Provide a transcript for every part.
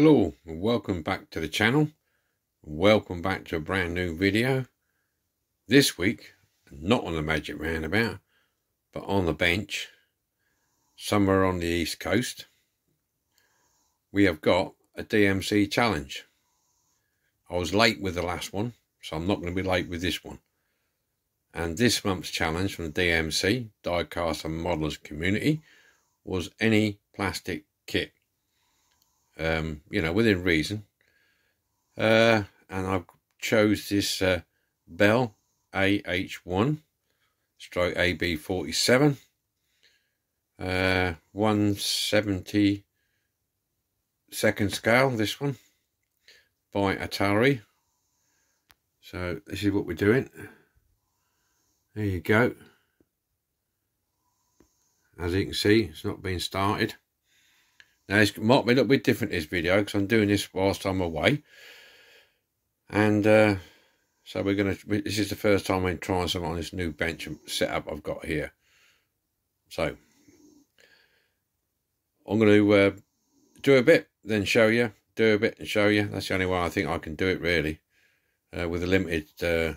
Hello and welcome back to the channel. Welcome back to a brand new video. This week, not on the Magic Roundabout, but on the bench, somewhere on the East Coast, we have got a DMC challenge. I was late with the last one, so I'm not going to be late with this one. And this month's challenge from the DMC, Diecast and Modelers Community, was any plastic kit. You know, within reason. And I chose this Bell AH1 stroke AB47 1/72 scale, this one by Atari. So this is what we're doing. There you go. As you can see, it's not been started. Now, it might be a little bit different, this video, because I'm doing this whilst I'm away. And so we're going to, this is the first time I'm trying something on this new bench and setup I've got here. So, I'm going to do a bit, then show you, do a bit and show you. That's the only way I think I can do it, really. With the limited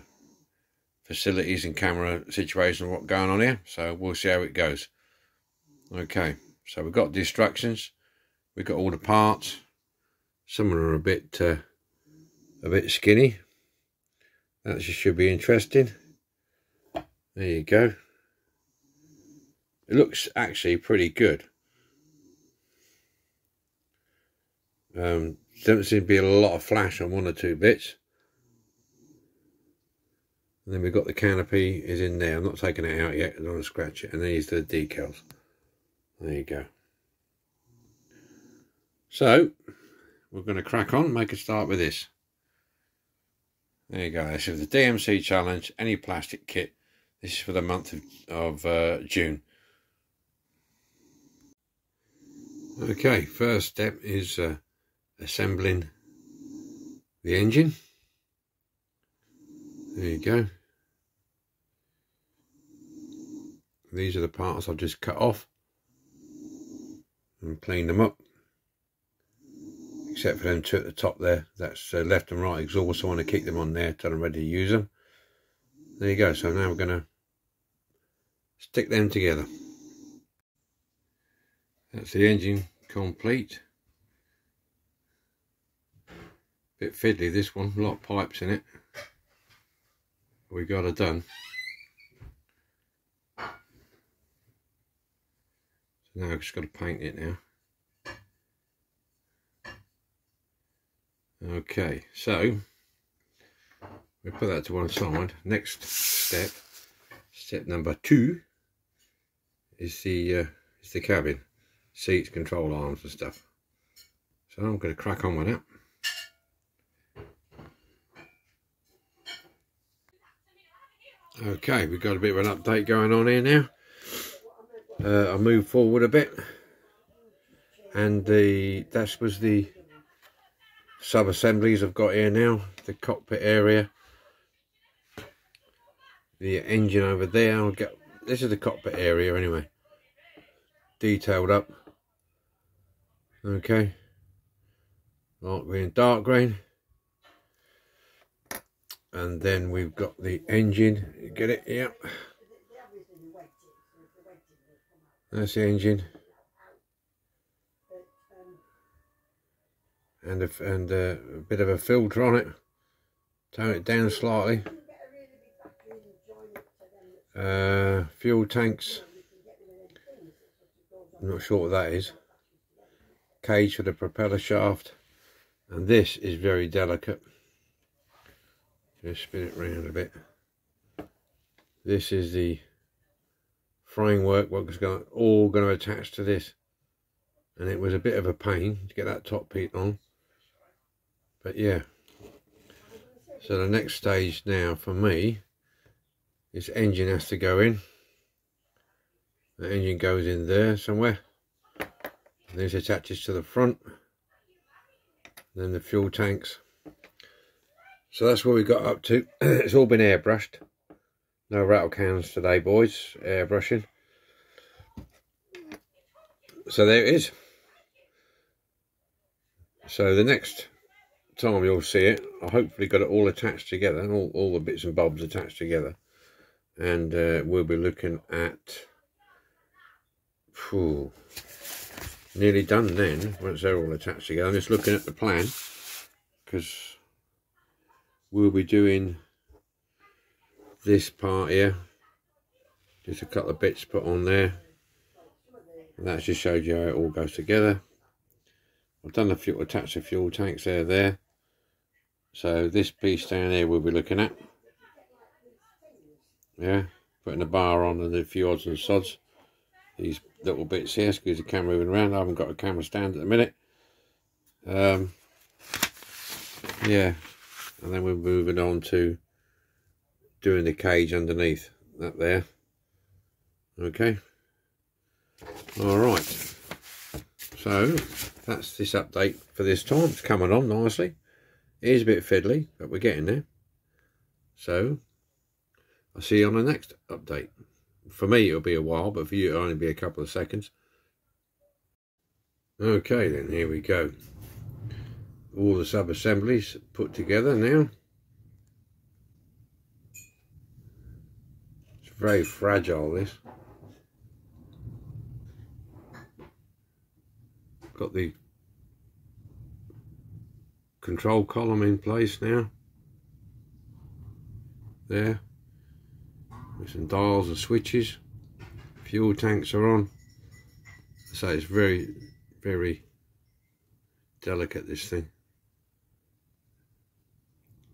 facilities and camera situation, what's going on here. So, we'll see how it goes. Okay, so we've got the instructions. We've got all the parts. Some of them are a bit skinny. That should be interesting. There you go. It looks actually pretty good. Doesn't seem to be a lot of flash on one or two bits. And then we've got the canopy is in there. I'm not taking it out yet. I don't want to scratch it. And these are the decals. There you go. So, we're going to crack on, make a start with this. There you go, this is the DMC challenge, any plastic kit. This is for the month of June. Okay, first step is assembling the engine. There you go. These are the parts I've just cut off and cleaned them up. Except for them two at the top there, that's left and right exhaust. I want to keep them on there until I'm ready to use them. There you go. So now we're going to stick them together. That's the engine complete. Bit fiddly this one, a lot of pipes in it. We got it done. So now I've just got to paint it now. Okay, so we put that to one side. Next step, step number 2, is the cabin, seats, control arms and stuff. So I'm going to crack on with that. Okay, we've got a bit of an update going on here now. I moved forward a bit, and that was the sub-assemblies I've got here now. The cockpit area, the engine over there. I'll get, this is the cockpit area anyway, detailed up. Okay, light green, dark green, and then we've got the engine. You get it? Yeah, that's the engine. And a bit of a filter on it. Tone it down slightly. Fuel tanks. I'm not sure what that is. Cage for the propeller shaft. And this is very delicate. Just spin it around a bit. This is the framework. What's all going to attach to this. And it was a bit of a pain to get that top piece on. But yeah, so the next stage now for me, this engine has to go in. The engine goes in there somewhere. And this attaches to the front. Then the fuel tanks. So that's where we got up to. It's all been airbrushed. No rattle cans today, boys. Airbrushing. So there it is. So the next time you'll see it, I hopefully got it all attached together, and all the bits and bobs attached together, and we'll be looking at nearly done then once they're all attached together. I'm just looking at the plan because we'll be doing this part here, just a couple of bits put on there, and that just showed you how it all goes together. I've done the fuel, attached the fuel tanks there. So this piece down here we'll be looking at, yeah, putting the bar on and a few odds and sods. These little bits here, excuse the camera moving around, I haven't got a camera stand at the minute. Yeah, and then we're moving on to doing the cage underneath that there. Okay, all right, so that's this update for this time. It's coming on nicely. It is a bit fiddly, but we're getting there. So I'll see you on the next update. For me it'll be a while, but for you it'll only be a couple of seconds. Okay then, here we go. All the sub-assemblies put together now. It's very fragile, this. Got the control column in place now. There. With some dials and switches. Fuel tanks are on. So it's very, very delicate, this thing.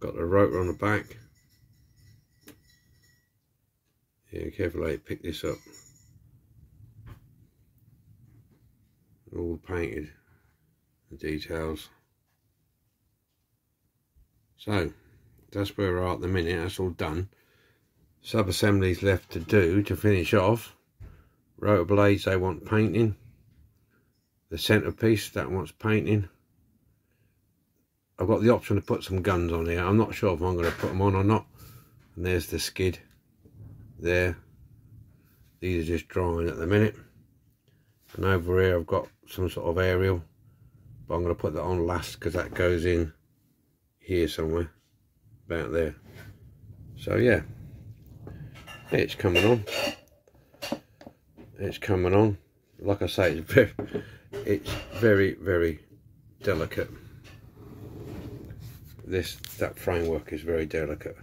Got the rotor on the back. Yeah, careful how you pick this up. All painted, the details. So that's where we're at the minute. That's all done. Sub assemblies left to do to finish off. Rotor blades, they want painting. The centerpiece, that wants painting. I've got the option to put some guns on here. I'm not sure if I'm going to put them on or not. And there's the skid there. These are just drying at the minute. And over here I've got some sort of aerial, but I'm going to put that on last because that goes in here somewhere, about there. So yeah, it's coming on. It's coming on. Like I say, it's very, very delicate. That framework is very delicate.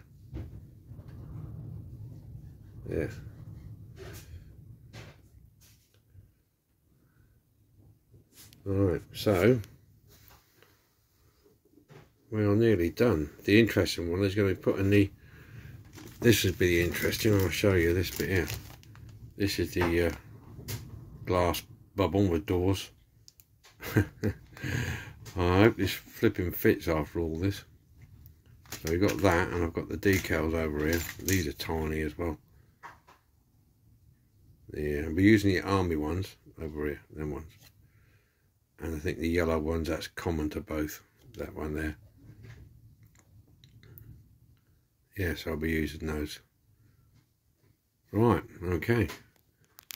Yeah. Alright, so we are nearly done. The interesting one is going to be putting the, this would be the interesting, I'll show you this bit here. This is the glass bubble with doors. I hope this flipping fits after all this. So we've got that, and I've got the decals over here. These are tiny as well. Yeah, I'll be using the army ones over here, them ones. And I think the yellow ones, that's common to both. That one there. Yes, I'll be using those. Right, okay.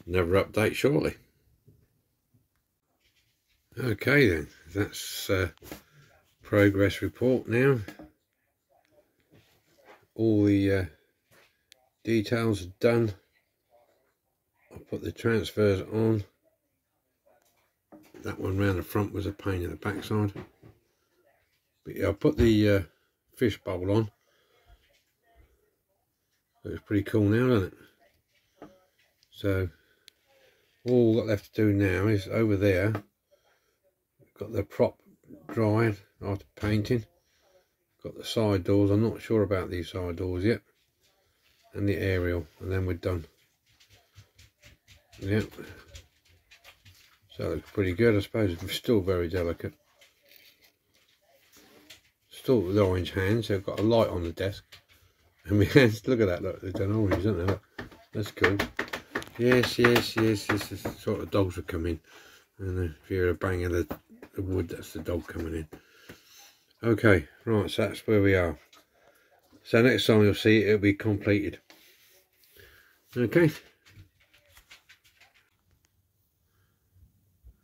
Another update shortly. Okay then, that's progress report now. All the details are done. I'll put the transfers on. That one round the front was a pain in the backside. But yeah, I'll put the fish bowl on. Looks pretty cool now, doesn't it? So all we've got left to do now is over there. Got the prop dried after painting. Got the side doors. I'm not sure about these side doors yet. And the aerial, and then we're done. Yep. So it looks pretty good. I suppose it's still very delicate. Still with orange hands. So I've got a light on the desk. And my hands, look at that, look, they're done orange, aren't they? Look. That's cool. Yes, yes, yes, this is the sort of dogs that come in. And if you hear a bang of the wood, that's the dog coming in. Okay, right, so that's where we are. So next time you'll see it, it'll be completed. Okay.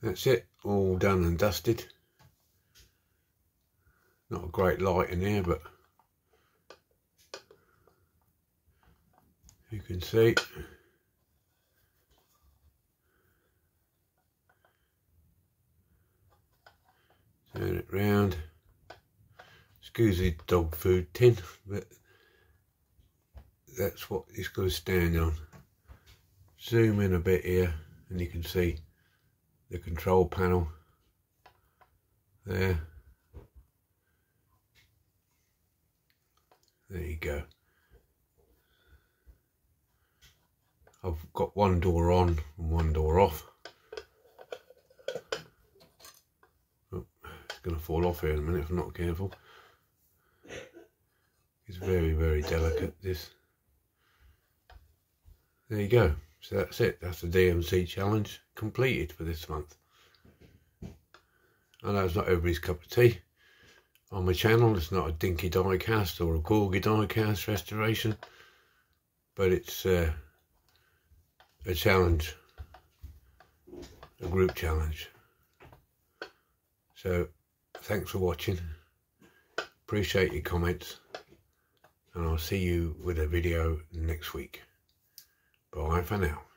That's it, all done and dusted. Not a great light in here, but you can see. Turn it round. Excuse the dog food tin, but that's what it's going to stand on. Zoom in a bit here and you can see the control panel there. There you go. I've got one door on and one door off. Oh, it's going to fall off here in a minute if I'm not careful. It's very, very delicate, this. There you go. So that's it. That's the DMC challenge completed for this month. I know it's not everybody's cup of tea. On my channel, it's not a dinky diecast or a gorgy diecast restoration, but it's a challenge, a group challenge. So thanks for watching. Appreciate your comments, and I'll see you with a video next week. Bye for now.